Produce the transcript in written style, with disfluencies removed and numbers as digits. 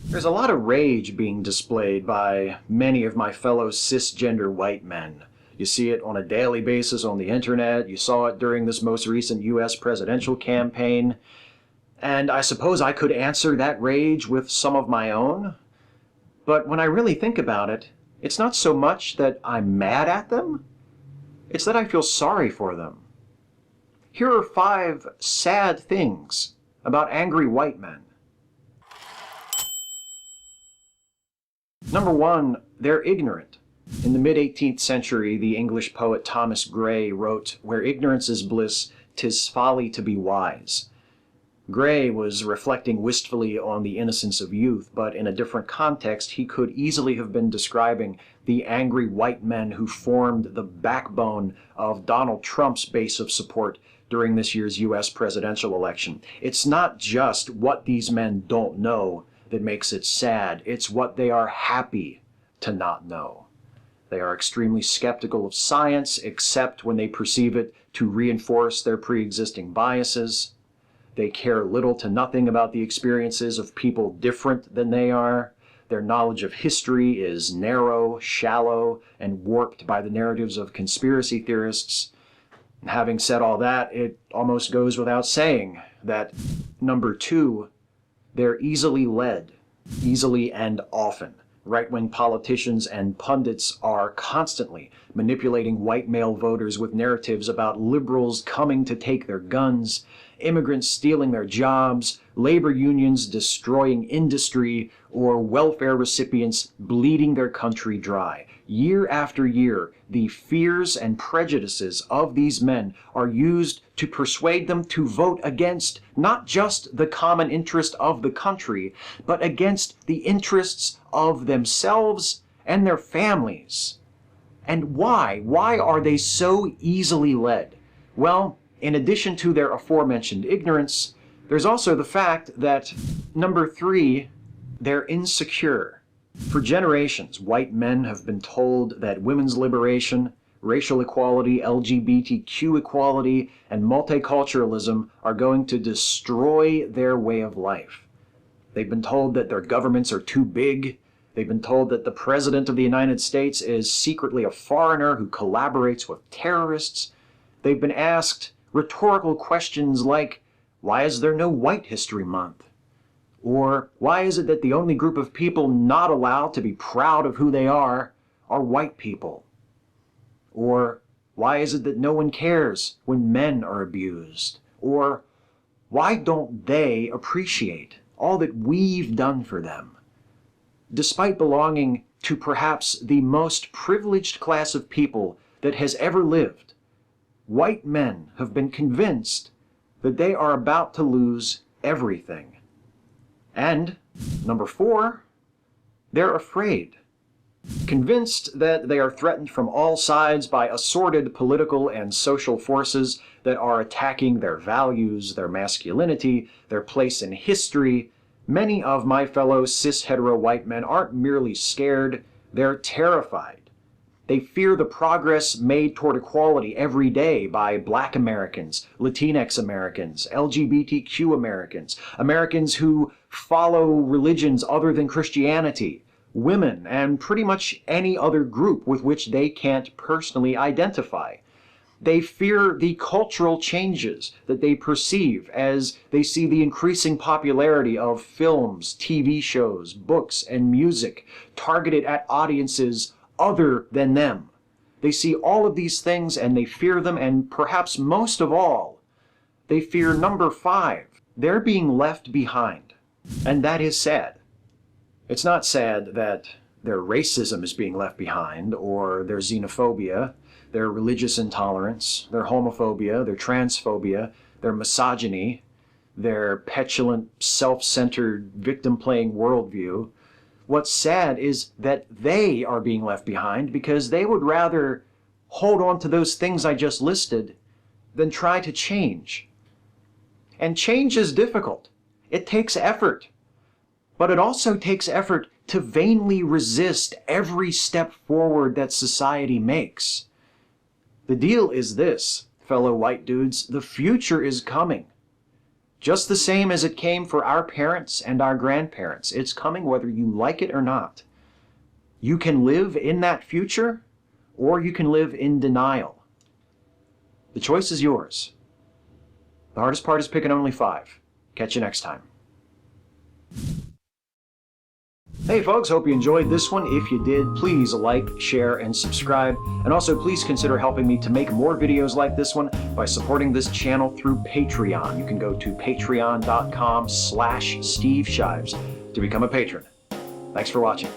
There's a lot of rage being displayed by many of my fellow cisgender white men. You see it on a daily basis on the internet. You saw it during this most recent US presidential campaign. And I suppose I could answer that rage with some of my own. But when I really think about it, it's not so much that I'm mad at them. It's that I feel sorry for them. Here are 5 sad things about angry white men. Number 1, they're ignorant. In the mid-18th century, the English poet Thomas Gray wrote, "Where ignorance is bliss, 'tis folly to be wise." Gray was reflecting wistfully on the innocence of youth, but in a different context, he could easily have been describing the angry white men who formed the backbone of Donald Trump's base of support during this year's US presidential election. It's not just what these men don't know that makes it sad. It's what they are happy to not know. They are extremely skeptical of science, except when they perceive it to reinforce their pre-existing biases. They care little to nothing about the experiences of people different than they are. Their knowledge of history is narrow, shallow, and warped by the narratives of conspiracy theorists. And having said all that, it almost goes without saying that number 2, they're easily led, easily and often. Right-wing politicians and pundits are constantly manipulating white male voters with narratives about liberals coming to take their guns, immigrants stealing their jobs, labor unions destroying industry, or welfare recipients bleeding their country dry. Year after year, the fears and prejudices of these men are used to persuade them to vote against not just the common interest of the country, but against the interests of themselves and their families. And why? Why are they so easily led? Well, in addition to their aforementioned ignorance, there's also the fact that, number 3, they're insecure. For generations, white men have been told that women's liberation, racial equality, LGBTQ equality, and multiculturalism are going to destroy their way of life. They've been told that their governments are too big. They've been told that the President of the United States is secretly a foreigner who collaborates with terrorists. They've been asked rhetorical questions like, why is there no White History Month? Or why is it that the only group of people not allowed to be proud of who they are white people? Or why is it that no one cares when men are abused? Or why don't they appreciate all that we've done for them? Despite belonging to perhaps the most privileged class of people that has ever lived, white men have been convinced that they are about to lose everything. And, number 4, they're afraid. Convinced that they are threatened from all sides by assorted political and social forces that are attacking their values, their masculinity, their place in history, many of my fellow cis-hetero white men aren't merely scared, they're terrified. They fear the progress made toward equality every day by Black Americans, Latinx Americans, LGBTQ Americans, Americans who follow religions other than Christianity, women, and pretty much any other group with which they can't personally identify. They fear the cultural changes that they perceive as they see the increasing popularity of films, TV shows, books, and music targeted at audiences other than them. They see all of these things and they fear them, and perhaps most of all, they fear number 5. They're being left behind. And that is sad. It's not sad that their racism is being left behind, or their xenophobia, their religious intolerance, their homophobia, their transphobia, their misogyny, their petulant, self-centered, victim-playing worldview. What's sad is that they are being left behind because they would rather hold on to those things I just listed than try to change. And change is difficult. It takes effort. But it also takes effort to vainly resist every step forward that society makes. The deal is this, fellow white dudes, the future is coming. just the same as it came for our parents and our grandparents. It's coming whether you like it or not. You can live in that future, or you can live in denial. The choice is yours. The hardest part is picking only 5. Catch you next time. Hey folks, hope you enjoyed this one. If you did, please like, share, and subscribe. And also please consider helping me to make more videos like this one by supporting this channel through Patreon. You can go to patreon.com/Steve Shives to become a patron. Thanks for watching.